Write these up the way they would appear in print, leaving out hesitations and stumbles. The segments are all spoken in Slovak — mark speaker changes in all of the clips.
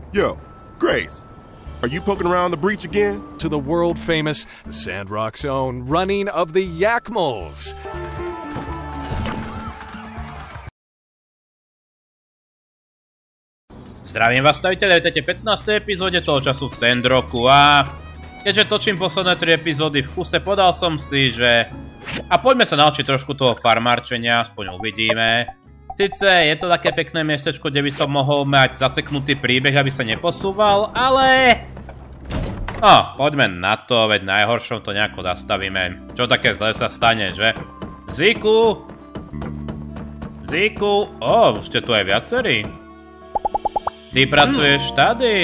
Speaker 1: Yo, Grace, are you poking around the breach again?
Speaker 2: To the world-famous Sandrock's own running of the YAKMELs.
Speaker 3: Zdravím vás, staviteľe, vítajte v 15. epizóde toho času v Sandrocku a keďže točím posledné 3 epizódy v kuse, podal som si, že a poďme sa naučiť trošku toho farmárčenia, aspoň uvidíme. Sice je to také pekné miestečko, kde by som mohol mať zaseknutý príbeh, aby sa neposúval, ale poďme na to, veď najhoršom to nejako zastavíme. Čo také zle sa stane, že? Zíku, už ste tu aj viacerí. Ty pracuješ tady.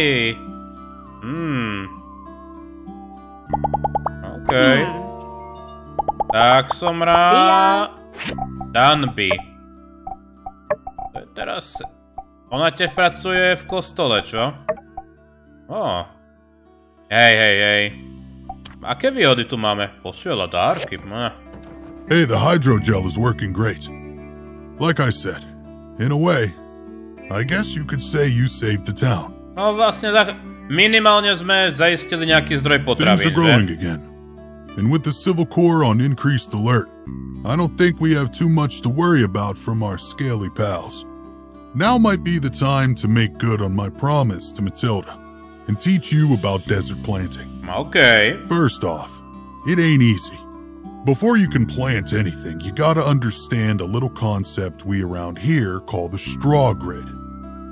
Speaker 3: OK. Tak som rád. Danby. Teraz... Ona tiež pracuje v kostole, čo? Hej. Aké výhody tu máme? Posiela dárky.
Speaker 4: Hey, the hydrogel is working great. Like I said, in a way, I guess you could say you saved the town.
Speaker 3: No vlastne tak minimálne sme zaistili nejaký zdroj potravín,
Speaker 4: Things are growing again. And with the Civil Corps on increased alert, I don't think we have too much to worry about from our scaly pals. Now might be the time to make good on my promise to Matilda and teach you about desert planting.
Speaker 3: Okay.
Speaker 4: First off, it ain't easy. Before you can plant anything, you gotta understand a little concept we around here call the straw grid.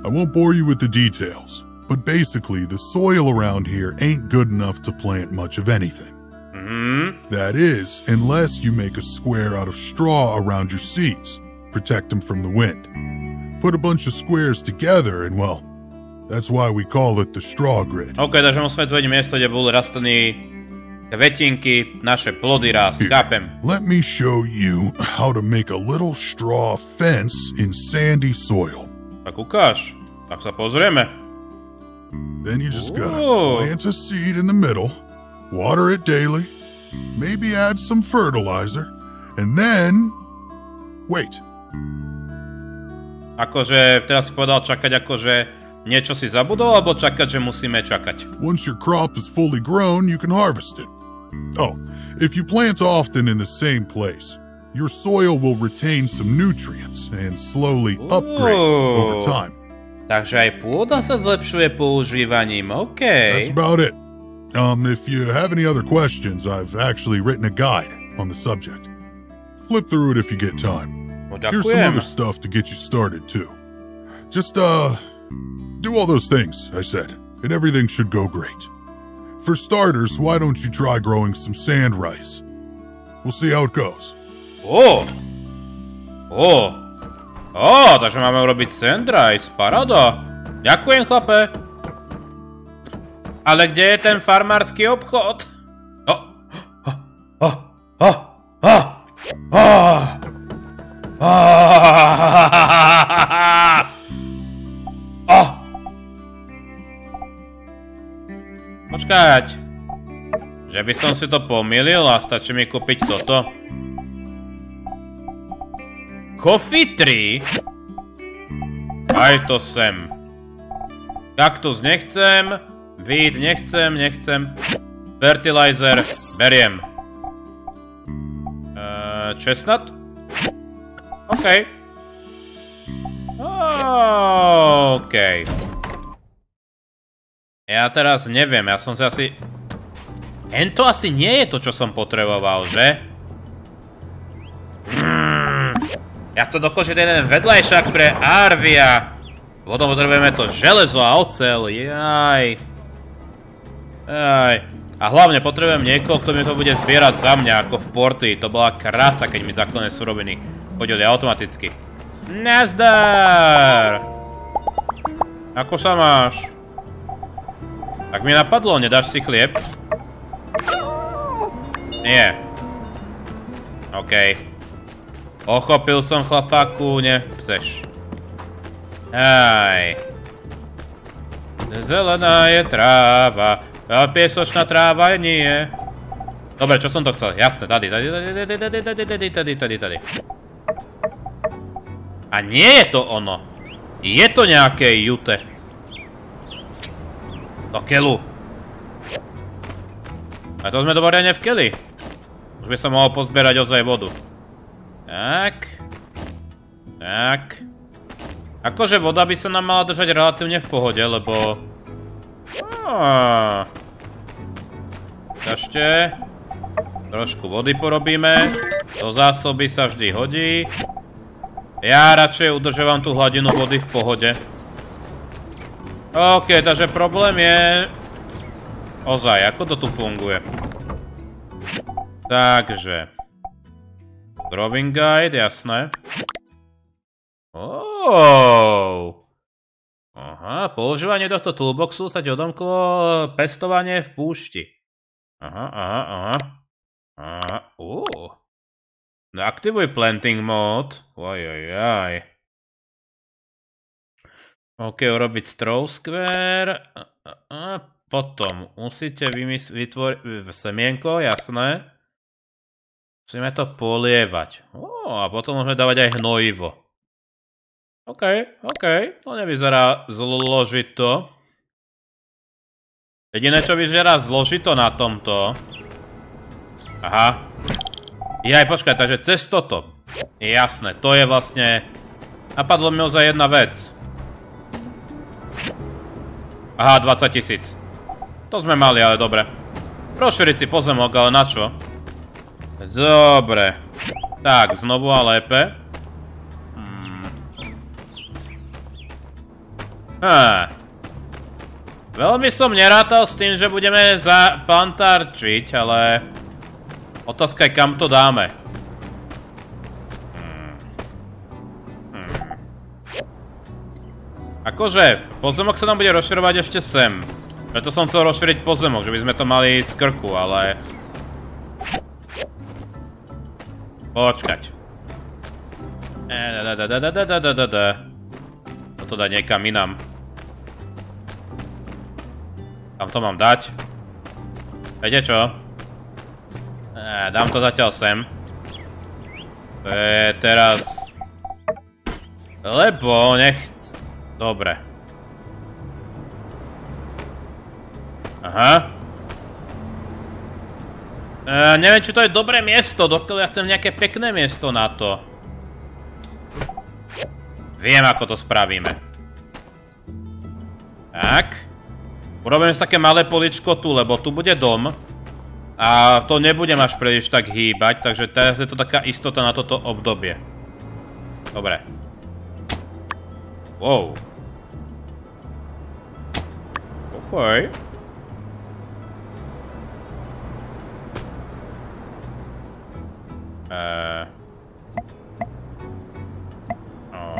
Speaker 4: I won't bore you with the details, but basically the soil around here ain't good enough to plant much of anything. That is, unless you make a square out of straw around your seeds, protect them from the wind. Put a bunch of squares together and, well, that's why we call it the straw grid.
Speaker 3: OK, takže musíme tvoriť miesto, kde budú rastlené kvetinky, naše plody rásť, chápem.
Speaker 4: Let me show you how to make a little straw fence in sandy soil.
Speaker 3: Tak ukáž, tak sa pozrieme.
Speaker 4: Then you just gotta plant a seed in the middle, water it daily, maybe add some fertilizer, and then wait. Akože
Speaker 3: teraz si povedal čakať, akože niečo si zabudol, alebo čakať, že musíme čakať?
Speaker 4: Once your crop is fully grown, you can harvest it. Oh, if you plant often in the same place, your soil will retain some nutrients and slowly upgrade over time.
Speaker 3: Takže aj pôda sa zlepšuje používaním, OK.
Speaker 4: That's about it. If you have any other questions, I've actually written a guide on the subject. Flip through it if you get time. Here's some other stuff to get you started, too. Just, do all those things, I said, and everything should go great. For starters, why don't you try growing some sand rice? We'll see how it goes. Takže máme urobiť sand rice, paráda.
Speaker 3: Ďakujem, chlape. Ale kde je ten farmársky obchod? Počkať. Že by som si to pomýlil a stačí mi kúpiť toto. Coffee tree? Aj to sem. Kaktus nechcem. Weed nechcem. Fertilizer beriem. Chestnut? OK. Ja teraz neviem, ja som si asi... To asi nie je to, čo som potreboval, že? Ja to dokončím jeden vedľajšak pre Arvia. Potom potrebujeme to železo a oceľ, jaj. A hlavne potrebujem niekoho, kto mi to bude zbierať za mňa, ako v Porty. To bola krása, keď mi základné suroviny chodili automaticky. Nazdar! Ako sa máš? Tak mi napadlo, nedáš si chlieb? Nie. OK. Ochopil som, chlapáku, nechceš. Hej. Zelená je tráva, a piesočná tráva nie. Dobre, čo som to chcel? Jasné, tady. A nie je to ono. Je to nejaké jute. Do keľu. A to sme dovorene v keli. Už by som mohol pozbierať ozaj vodu. Tak. Tak. Akože voda by sa nám mala držať relatívne v pohode, lebo... Ešte. Trošku vody porobíme. Do zásoby sa vždy hodí. Ja radšej udržujem tú hladinu vody v pohode. OK, takže problém je... Ozaj, ako to tu funguje? Takže... Growing guide, jasné. Aha, používanie tohto toolboxu sa ti odomklo pestovanie v púšti. Aha. Aktivuj planting mode. Ojojaj. OK, urobiť straw square. Potom musíte vytvoriť semienko, jasné. Musíme to polievať. A potom môžeme dávať aj hnojivo. OK, to nevyzerá zložito. Jediné, čo vyzerá zložito na tomto... Aha. Jaj, počkaj, takže cez toto. Jasné, to je vlastne... Napadlo mi ozaj jedna vec. Aha, 20 000. To sme mali, ale dobre. Rozšíriť si pozemok, ale na čo? Dobre. Tak, znovu a lépe. Veľmi som nerátal s tým, že budeme plantárčiť, ale... Otázka je, kam to dáme. Akože, pozemok sa nám bude rozširovať ešte sem. Preto som chcel rozšíriť pozemok, že by sme to mali z krku, ale... Počkať. Toto dať niekam inam. Kam to mám dať? Viete čo? Dám to zatiaľ sem. To je teraz... Lebo nechc... Dobre. Aha. Neviem, či to je dobré miesto, dokiaľ ja chcem nejaké pekné miesto na to. Viem, ako to spravíme. Tak. Urobíme sa také malé poličko tu, lebo tu bude dom. A to nebudem až príliš tak hýbať, takže teraz je to taká istota na toto obdobie. Dobre. Wow. OK.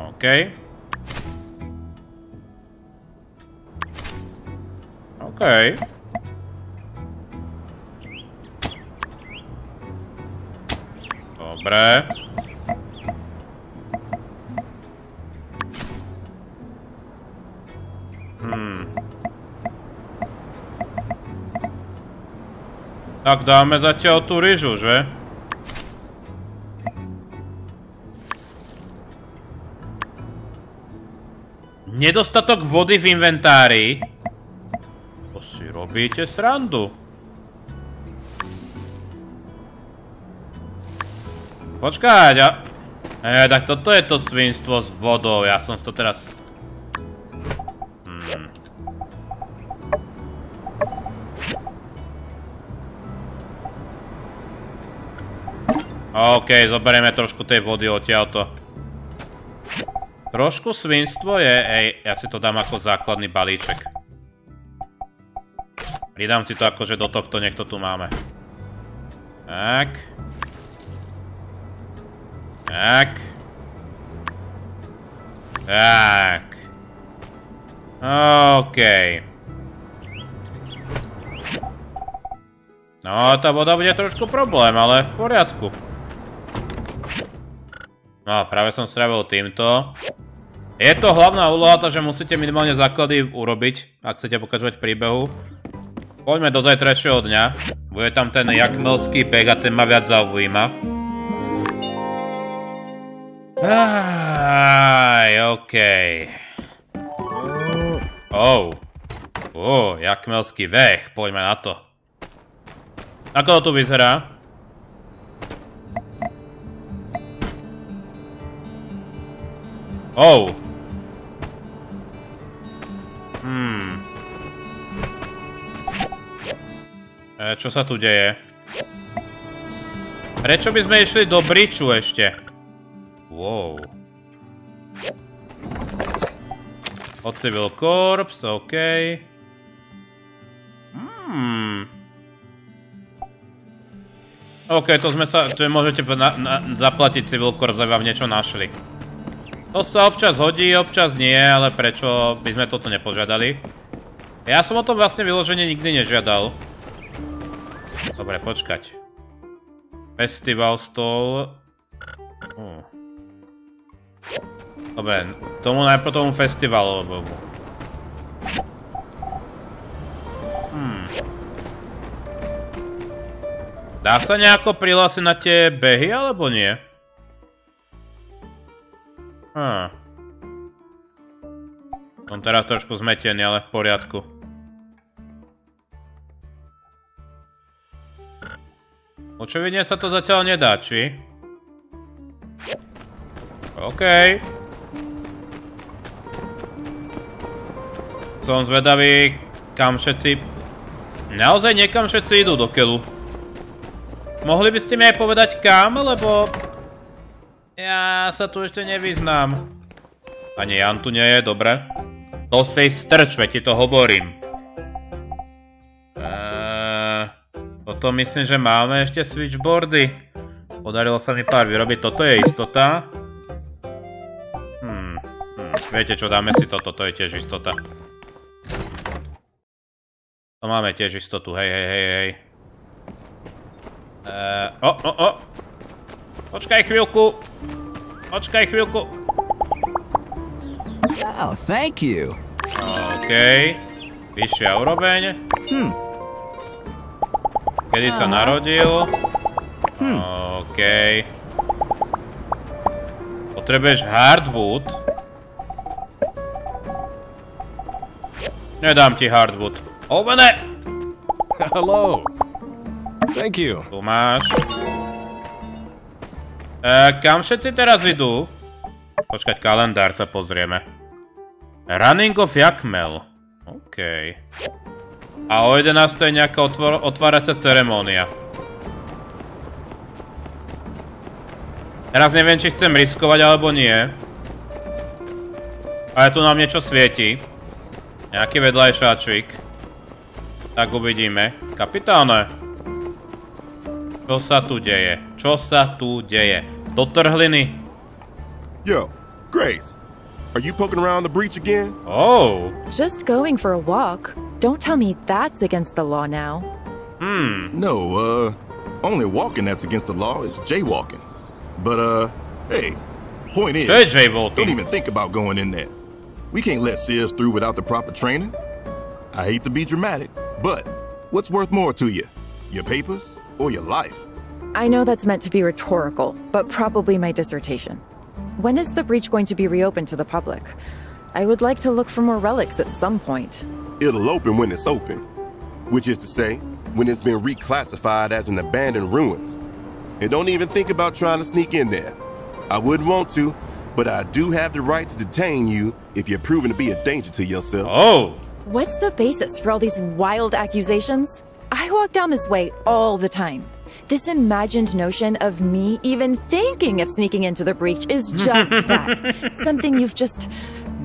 Speaker 3: OK. OK. Dobre. Tak dáme zatiaľ tú ryžu, že? Nedostatok vody v inventári. To si robíte srandu. Počkať, tak toto je to svinstvo s vodou, ja som si to teraz... OK, zoberieme trošku tej vody odtiaľto. Trošku svinstvo je, ja si to dám ako základný balíček. Pridám si to akože do tohto, nech to tu máme. Tak. Tak. Tak. OK. No, tá voda bude trošku problém, ale v poriadku. No, práve som strávil týmto. Je to hlavná úloha, takže musíte minimálne základy urobiť, ak chcete pokračovať v príbehu. Poďme do zajtrajšieho dňa. Bude tam ten YAKMELský beh a ten ma viac zaujíma. OK. Yakmelský beh, poďme na to. Ako to tu vyzerá? Čo sa tu deje? Prečo by sme išli do bridžu ešte? Wow. Od Civil Corps, OK. OK, to sme sa... Tu môžete zaplatiť Civil Corps, aby vám niečo našli. To sa občas hodí, občas nie, ale prečo by sme toto nepožiadali? Ja som o tom vlastne vyloženie nikdy nežiadal. Dobre, počkať. Festival stall. Dobre, najprv tomu festivalu. Dá sa nejako prihlásiť na tie behy, alebo nie? Som teraz trošku zmetený, ale v poriadku. Očividne sa to zatiaľ nedá, či? OK. Som zvedavý, kam všetci... Naozaj niekam všetci idú do keľu. Mohli by ste mi aj povedať kam, lebo... Ja sa tu ešte nevyznám. Ani Jan tu nie je, dobre. To si strč, veď ti to hovorím. Potom myslím, že máme ešte switchboardy. Podarilo sa mi pár vyrobiť, toto je istota. Viete čo, dáme si toto, to je tiež istota. To máme tiež istotu, hej. Počkaj chvíľku.
Speaker 5: Oh, thank you.
Speaker 3: OK. Vyššia úroveň. Kedy sa narodil? OK. Potrebuješ hardwood? Nedám ti hardwood. HLAVNE!
Speaker 2: Hello. Thank you.
Speaker 3: Tu máš. Kam všetci teraz idú? Počkať, kalendár sa pozrieme. Running of Yakmel. OK. A o 11. je nejaká otváracia ceremónia. Teraz neviem, či chcem riskovať, alebo nie. Ale tu nám niečo svieti. Nejaký vedľajšáčik. Tak uvidíme. Kapitáne. Čo sa tu deje? Do trhliny.
Speaker 1: Yo, Grace, are you poking around the breach again?
Speaker 3: Oh.
Speaker 6: Just going for a walk. Don't tell me that's against the law now.
Speaker 7: No, only walking that's against the law is jaywalking. But, hey, point is, don't even think about going in there. We can't let Sivs through without the proper training. I hate to be dramatic, but what's worth more to you? Your papers or your life?
Speaker 6: I know that's meant to be rhetorical, but probably my dissertation. When is the breach going to be reopened to the public? I would like to look for more relics at some point.
Speaker 1: It'll open when it's open, which is to say, when it's been reclassified as an abandoned ruins. And don't even think about trying to sneak in there. I wouldn't want to, but I do have the right to detain you if you're proven to be a danger to yourself.
Speaker 3: Oh!
Speaker 6: What's the basis for all these wild accusations? I walk down this way all the time. This imagined notion of me even thinking of sneaking into the breach is just that. Something you've just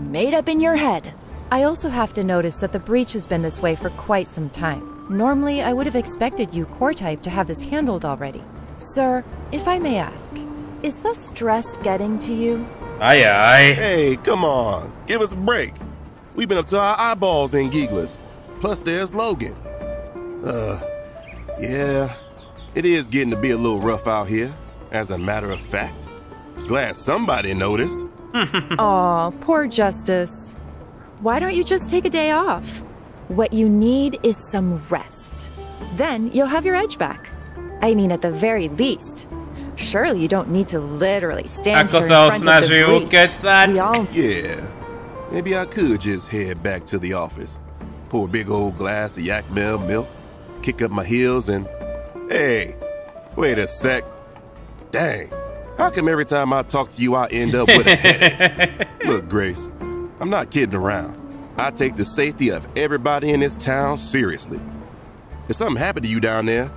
Speaker 6: made up in your head. I also have to notice that the breach has been this way for quite some time. Normally, I would have expected you, core type, to have this handled already. Sir, if I may ask, is the stress getting to you?
Speaker 3: Aye, aye.
Speaker 1: Hey, come on. Give us a break. We've been up to our eyeballs in Geeglers. Plus, there's Logan. Yeah, it is getting to be a little rough out here, as a matter of fact. Glad somebody noticed.
Speaker 6: Aw, poor Justice. Why don't you just take a day off? What you need is some rest. Then you'll have your edge back. I mean, at the very least. Surely you don't need to literally stand here in front of the breach.
Speaker 1: Yeah, maybe I could just head back to the office. pour a big old glass of Yakmel milk, kick up my heels, and hey, wait a sec. Dang, how come every time I talk to you, I end up with a headache? Look, Grace, I'm not kidding around. I take the safety of everybody in this town seriously. If something happened to you down there,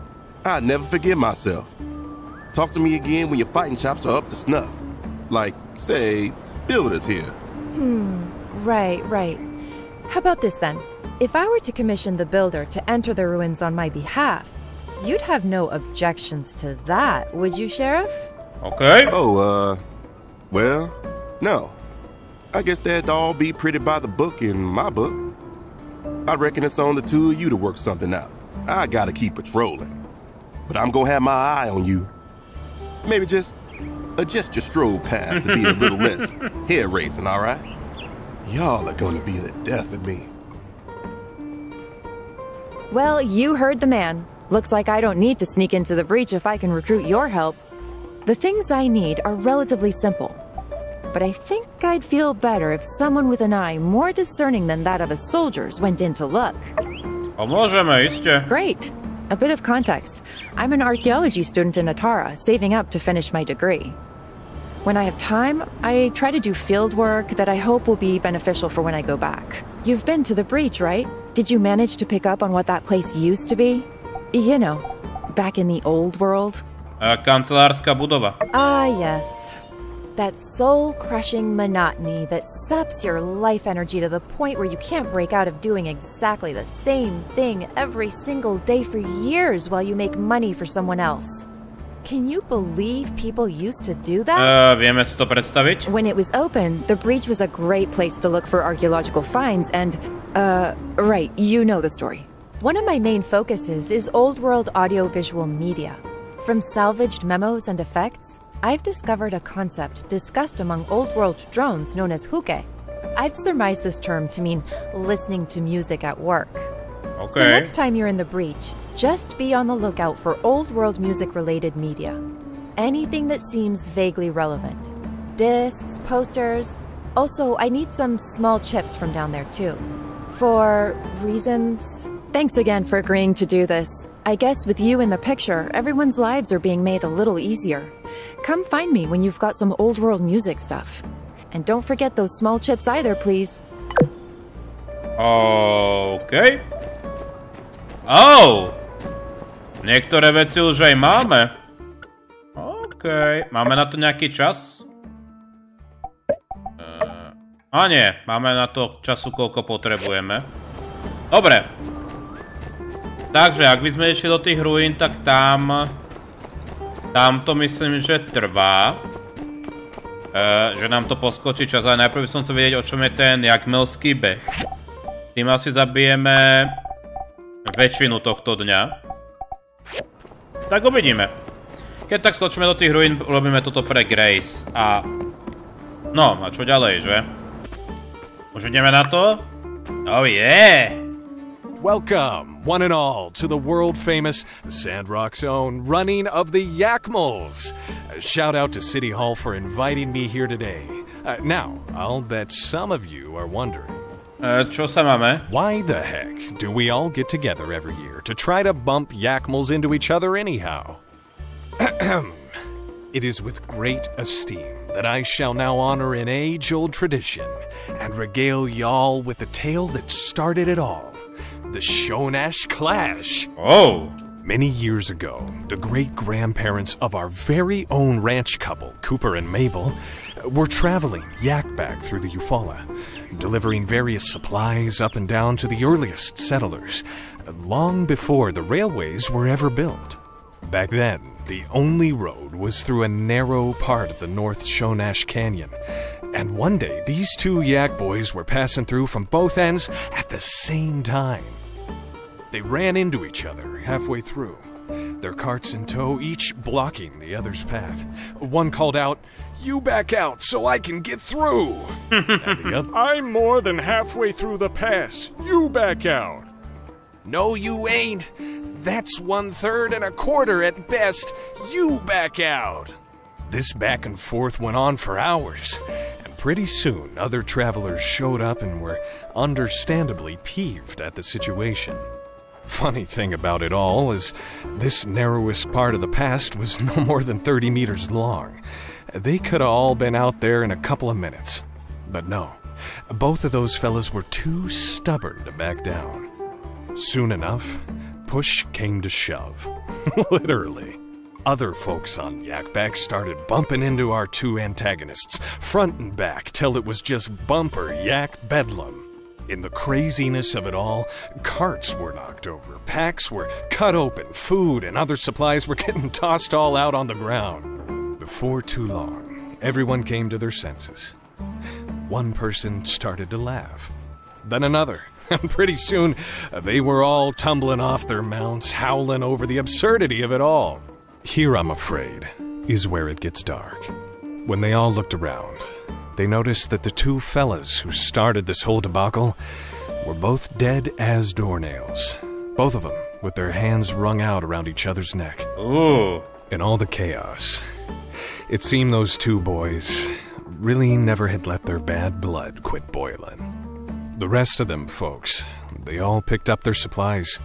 Speaker 1: I'd never forgive myself. Talk to me again when your fighting chops are up to snuff. Like, say, builders here.
Speaker 6: Right. How about this then? If I were to commission the builder to enter the ruins on my behalf, you'd have no objections to that, would you, Sheriff?
Speaker 3: Okay.
Speaker 1: Oh, well, no. I guess that'd all be pretty by the book in my book. I reckon it's on the two of you to work something out. I gotta keep patrolling. But I'm gonna have my eye on you. Maybe just adjust your stroll path to be a little less hair-raising, all right? Y'all are gonna be the death of me.
Speaker 6: Well, you heard the man. Looks like I don't need to sneak into the breach if I can recruit your help. The things I need are relatively simple. But I think I'd feel better if someone with an eye more discerning than that of a soldier's went in to look.
Speaker 3: Pomożemy, iście.
Speaker 6: Great. A bit of context. I'm an archaeology student in Atara, saving up to finish my degree. When I have time, I try to do field work that I hope will be beneficial for when I go back. You've been to the breach, right? Did you manage to pick up on what that place used to be? You know, back in the old world?
Speaker 3: Kancelárska budova.
Speaker 6: Ah, yes. That soul-crushing monotony that saps your life energy to the point where you can't break out of doing exactly the same thing every single day for years while you make money for someone else. Can you believe people used to do that?
Speaker 3: Vieme si to predstaviť?
Speaker 6: When it was open, the breach was a great place to look for archaeological finds and, right, you know the story. One of my main focuses is old-world audio-visual media. From salvaged memos and effects, I've discovered a concept discussed among old-world drones known as huke. I've surmised this term to mean listening to music at work.
Speaker 3: Okay.
Speaker 6: So next time you're in the breach, just be on the lookout for old-world music-related media. Anything that seems vaguely relevant. Discs, posters. Also, I need some small chips from down there too. For reasons... Thanks again for agreeing to do this. I guess with you in the picture, everyone's lives are being made a little easier. Come find me when you've got some old world music stuff. And don't forget those small chips either, please.
Speaker 3: Okay. Oh! Niektoré veci už aj máme. OK. Máme na to nejaký čas? A nie, máme na to času, koľko potrebujeme. Dobre. Takže, ak by sme išli do tých ruín, tak tam to myslím, že trvá. Že nám to poskočí čas, ale najprv by som chcel vedieť, o čom je ten YAKMELský beh. Tým asi zabijeme väčšinu tohto dňa. Tak uvidíme. Keď tak skočíme do tých ruín, robíme toto pre Grace. A... No, a čo ďalej, že? Už ideme na to? Oh yeah!
Speaker 2: Welcome, one and all, to the world-famous Sandrock's own running of the Yakmels. Shout out to City Hall for inviting me here today. Now, I'll bet some of you are wondering...
Speaker 3: Čo sa máme?
Speaker 2: Why the heck do we all get together every year to try to bump Yakmels into each other anyhow? It is with great esteem that I shall now honor an age-old tradition and regale y'all with the tale that started it all. The Shonash Clash.
Speaker 3: Oh.
Speaker 2: Many years ago, the great-grandparents of our very own ranch couple, Cooper and Mabel, were traveling yak-back through the Eufaula, delivering various supplies up and down to the earliest settlers, long before the railways were ever built. Back then, the only road was through a narrow part of the North Shonash Canyon, and one day these two yak boys were passing through from both ends at the same time. They ran into each other halfway through, their carts in tow, each blocking the other's path. One called out, "You back out so I can get through!" And the other, "I'm more than halfway through the pass. You back out!" "No, you ain't. That's 1/3 and 1/4 at best. You back out!" This back and forth went on for hours, and Pretty soon, other travelers showed up and were understandably peeved at the situation. Funny thing about it all is this narrowest part of the pass was no more than 30 meters long. They could have all been out there in a couple of minutes. But no, both of those fellas were too stubborn to back down. Soon enough, push came to shove. Literally. Other folks on Yakback started bumping into our two antagonists, front and back, till it was just bumper yak bedlam. In the craziness of it all, carts were knocked over, packs were cut open, food and other supplies were getting tossed all out on the ground. Before too long, everyone came to their senses. One person started to laugh, then another, and pretty soon they were all tumbling off their mounts, howling over the absurdity of it all. Here, I'm afraid, is where it gets dark. When they all looked around, they noticed that the two fellas who started this whole debacle were both dead as doornails. Both of them with their hands wrung out around each other's neck.
Speaker 3: Ooh.
Speaker 2: In all the chaos, it seemed those two boys really never had let their bad blood quit boiling. The rest of them folks, they all picked up their supplies.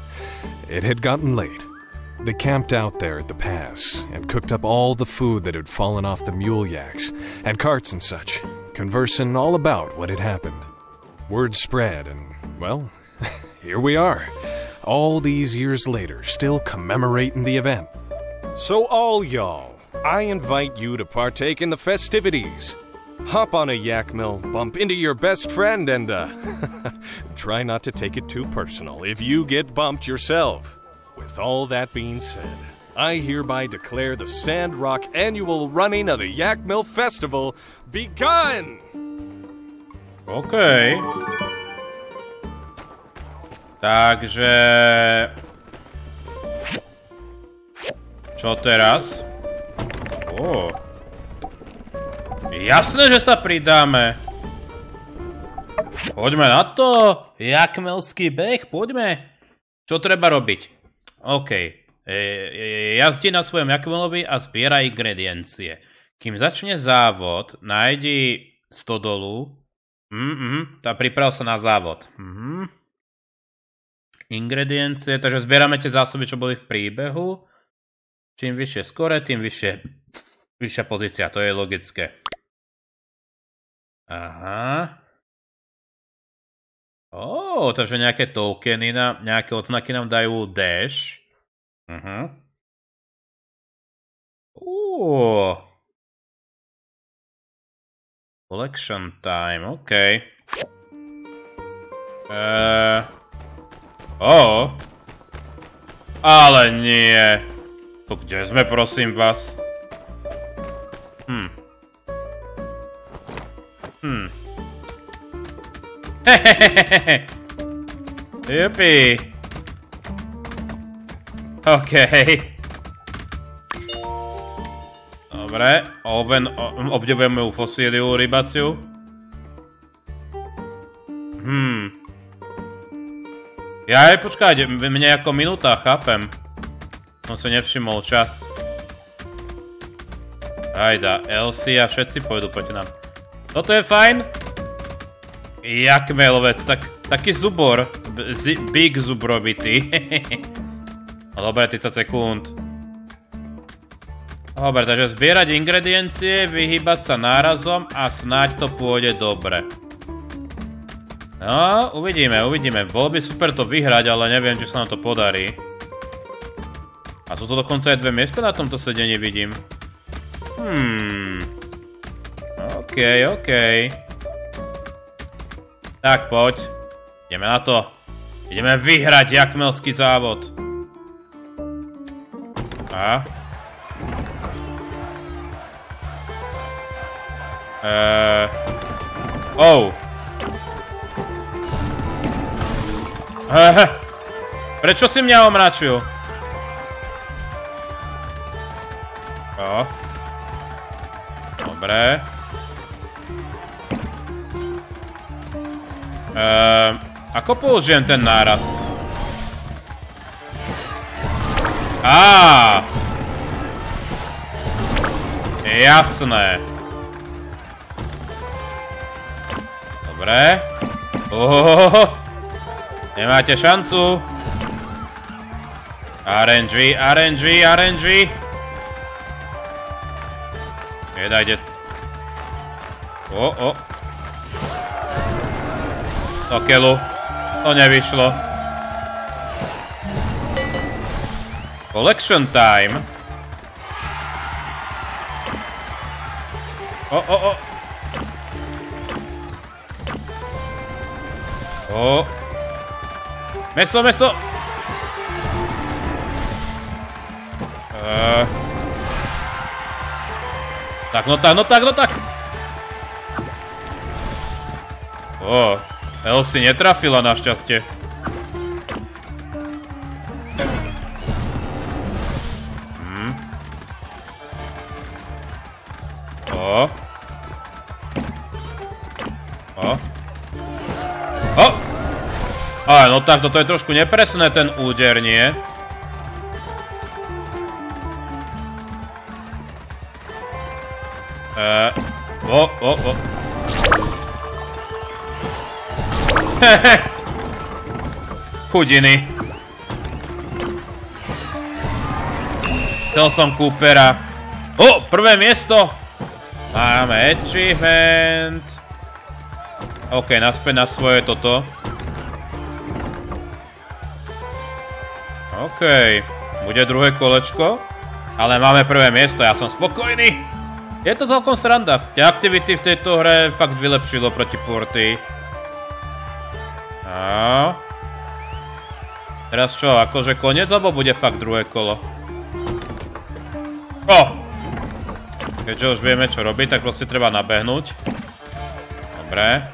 Speaker 2: It had gotten late. They camped out there at the pass and cooked up all the food that had fallen off the mule yaks and carts and such, conversing all about what had happened. Word spread and, well, here we are, all these years later, still commemorating the event. So all y'all, I invite you to partake in the festivities. Hop on a Yakmel, bump into your best friend, and try not to take it too personal if you get bumped yourself. With all that being said, I hereby declare the Sandrock annual running of the Yakmel Festival begun!
Speaker 3: OK. Takže... Čo teraz? Jasné, že sa pridáme. Poďme na to. YAKMELský beh, poďme. Čo treba robiť? OK. Jazdí na svojom Yakmelovi a zbieraj ingrediencie. Kým začne závod, nájdi stodolu. Tá priprav sa na závod. Ingrediencie, takže zbierame tie zásoby, čo boli v príbehu. Čím vyššie skore, tým vyššia pozícia, to je logické. Aha. Takže nejaké tokeny, nejaké odznaky nám dajú dash. Collection time, OK. Ale nie. To kde sme, prosím vás? Jupi. OK. Dobre, obdivujeme ju fosíliu rybaciu. Počkajte, mne ako minúta, chápem. Som si nevšimol čas. Ajda, Elsie a všetci pôjdu proti nám. Toto je fajn. Yakmelovec, taký zubor. Big zubrovitý. No dobre, 30 sekúnd. Dobre, takže zbierať ingrediencie, vyhýbať sa nárazom a snáď to pôjde dobre. No, uvidíme. Bolo by super to vyhrať, ale neviem, či sa nám to podarí. A sú to dokonca aj 2 miesta na tomto sedení, vidím. OK. Tak, poď. Ideme na to. Ideme vyhrať Yakmelský závod. Prečo si mňa omračil? Dobre. Ako použijem ten náraz? Jasné. Dobre. Nemáte šancu. RNG. Nedajde. Do keľu. To nevyšlo. Collection time. Meso. Tak. Elsie netrafila našťastie. No tak, toto je trošku nepresné, ten úder, nie? Chudiny. Chcel som Coopera. Prvé miesto. Máme achievement. OK, naspäť na svoje toto. OK, bude druhé kolečko. Ale máme prvé miesto, ja som spokojný. Je to celkom sranda. Tie aktivity v tejto hre fakt vylepšilo proti Porty. Teraz čo, akože koniec, alebo bude fakt druhé kolo? Keďže už vieme, čo robiť, tak proste treba nabehnúť. Dobre.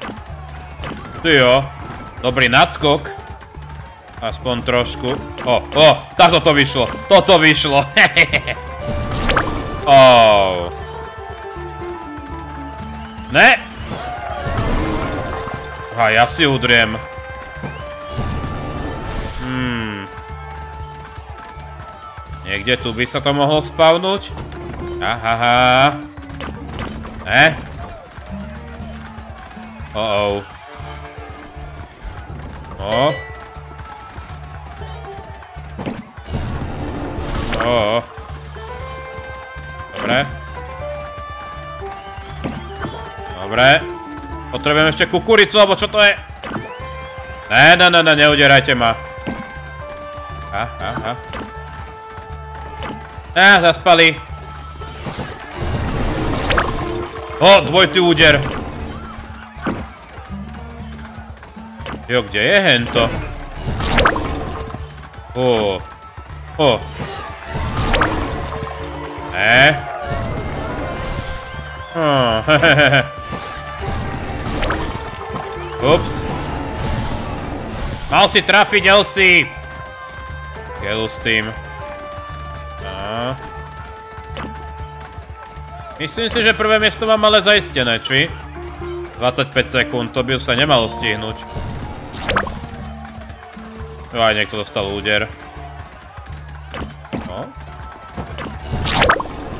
Speaker 3: Dobrý nadskok. Aspoň trošku. Tak toto vyšlo. Toto vyšlo. Ne. Ja si udriem. Niekde tu by sa to mohlo spavnúť. Aha. Ne? Dobre. Potrebujem ešte kukuricu, alebo čo to je? Ne, neudierajte ma. Zaspali. Dvojitý úder. Kde je hento? Ups. Mal si trafiť, Elsie. Keľu s tým. Myslím si, že prvé miesto mám ale zaistené, či? 25 sekúnd, to by už sa nemalo stihnúť. Aj niekto dostal úder.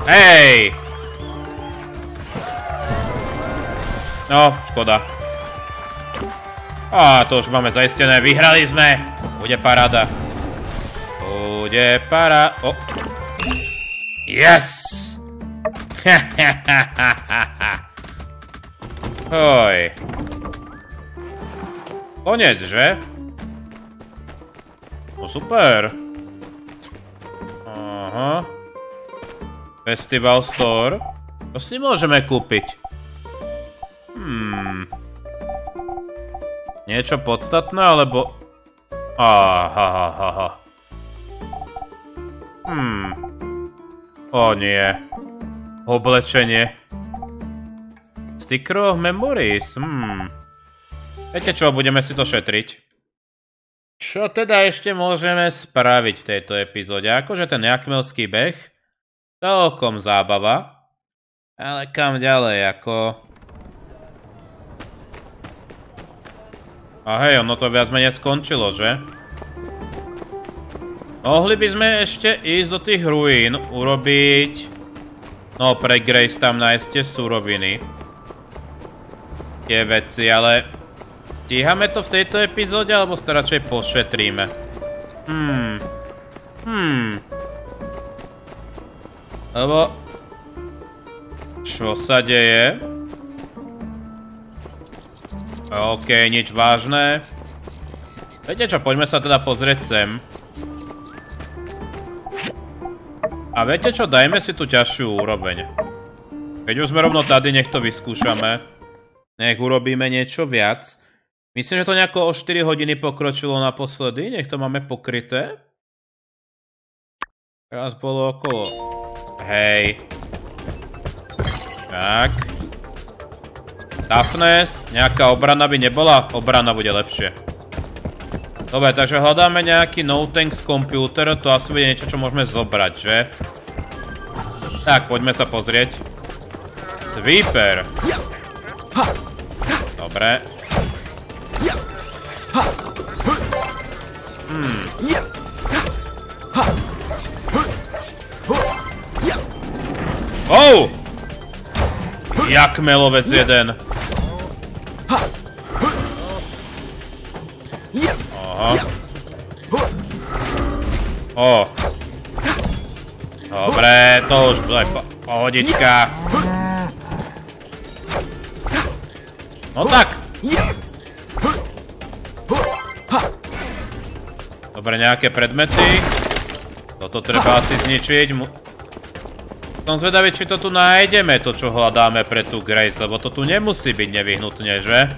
Speaker 3: Hej! Škoda. To už máme zaistené, vyhrali sme! Bude paráda. Yes! Koniec, že? Super. Festival Store. To si môžeme kúpiť. Niečo podstatné, alebo... Nie. Oblečenie. Sticker of Memories. Viete čo, budeme si to šetriť. Čo teda ešte môžeme spraviť v tejto epizóde? Akože ten Yakmelský beh. Celkom zábava. Ale kam ďalej, ako... Hej, ono to viac menej skončilo, že? Mohli by sme ešte ísť do tých ruín, urobiť... pre Grace tam nájsť tie suroviny. Tie veci, ale Stíhame to v tejto epizóde, alebo sa radšej pošetríme? Lebo... Čo sa deje? OK, nič vážne. Viete čo, poďme sa teda pozrieť sem. A viete čo, dajme si tú ťažšiu úroveň. Keď už sme rovno tady, nech to vyskúšame. Nech urobíme niečo viac. Myslím, že to nejako o 4 hodiny pokročilo naposledy. Nech to máme pokryté. Teraz bolo okolo... Hej. Tak. Toughness. Nejaká obrana by nebola? Obrana bude lepšie. Dobre, takže hľadáme nejaký no-tanks computer. To asi bude niečo, čo môžeme zobrať, že? Tak, poďme sa pozrieť. Sweeper. Dobre. Oh! Yakmelovec jeden. Aha. O. Dobre, to už bude pohodička. No tak. Dobre, nejaké predmety. Toto treba asi zničiť. Som zvedavý, či to tu nájdeme, to čo hľadáme pre tú Grace, lebo to tu nemusí byť nevyhnutne, že?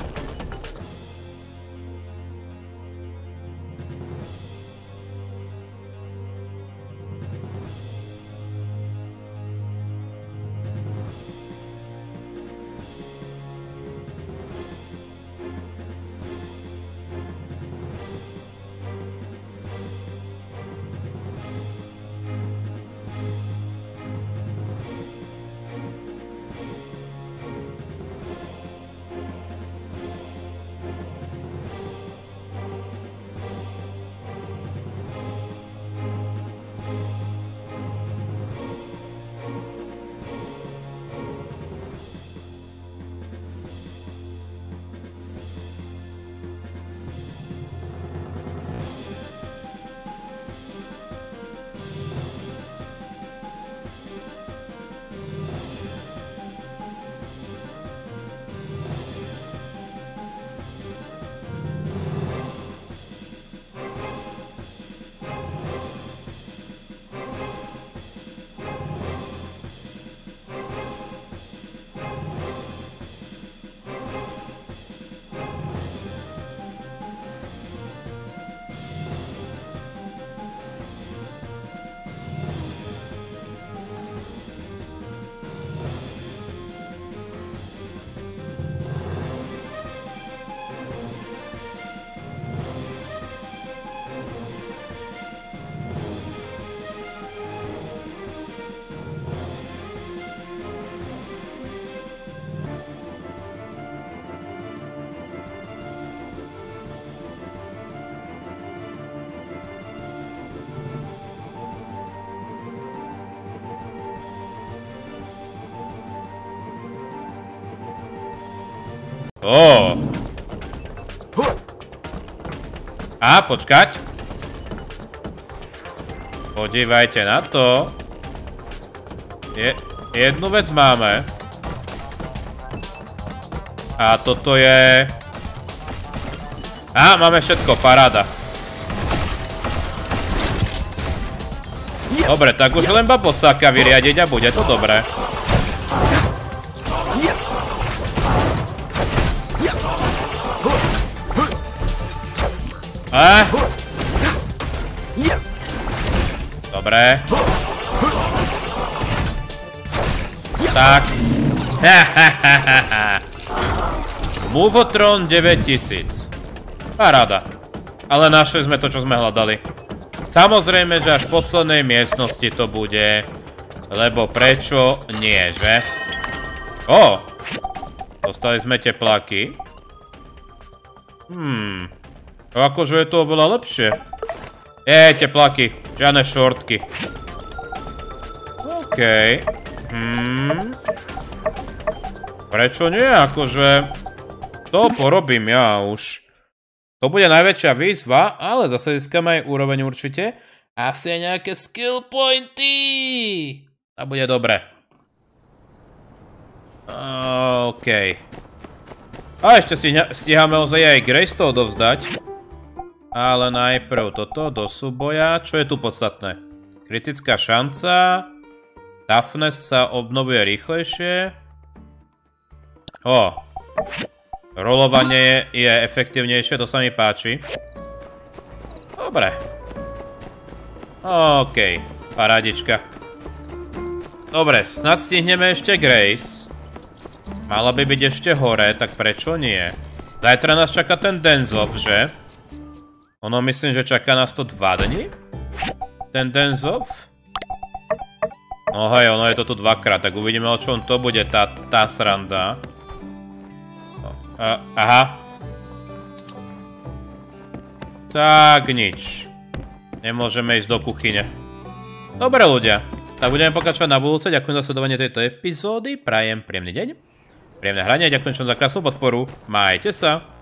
Speaker 3: Ó. A, počkať. Podívajte na to. Jednu vec máme. A toto je... Á, máme všetko, paráda. Dobre, tak už len babosáka vyriadiť a bude to dobré. Dobre. Tak. Movotron 9000. Paráda. Ale našli sme to, čo sme hľadali. Samozrejme, že až v poslednej miestnosti to bude. Lebo prečo nie, že? Ó. Dostali sme tepláky. Akože je to oveľa lepšie. Tepláky. Žiadne šortky. OK. Prečo nie? Akože... To porobím ja už. To bude najväčšia výzva, ale zase získame aj úroveň určite. Asi aj nejaké skill pointy. A bude dobre. OK. A ešte si stíhame ozaj aj Grace to odovzdať. Ale najprv toto do súboja. Čo je tu podstatné? Kritická šanca. Toughness sa obnovuje rýchlejšie. Rolovanie je efektívnejšie, to sa mi páči. Dobre. OK, parádička. Dobre, snad stihneme ešte Grace. Mala by byť ešte hore, tak prečo nie? Zajtra nás čaká ten Denzov, že? Ono myslím, že čaká nás to 2 dni? Ten Denzov? No hej, ono je to tu 2-krát, tak uvidíme, o čom to bude tá sranda. Aha. Tak nič. Nemôžeme ísť do kuchyne. Dobre ľudia, tak budeme pokračovať na budúce. Ďakujem za sledovanie tejto epizódy. Prajem príjemný deň, príjemné hranie, ďakujem za krásnu podporu. Majte sa.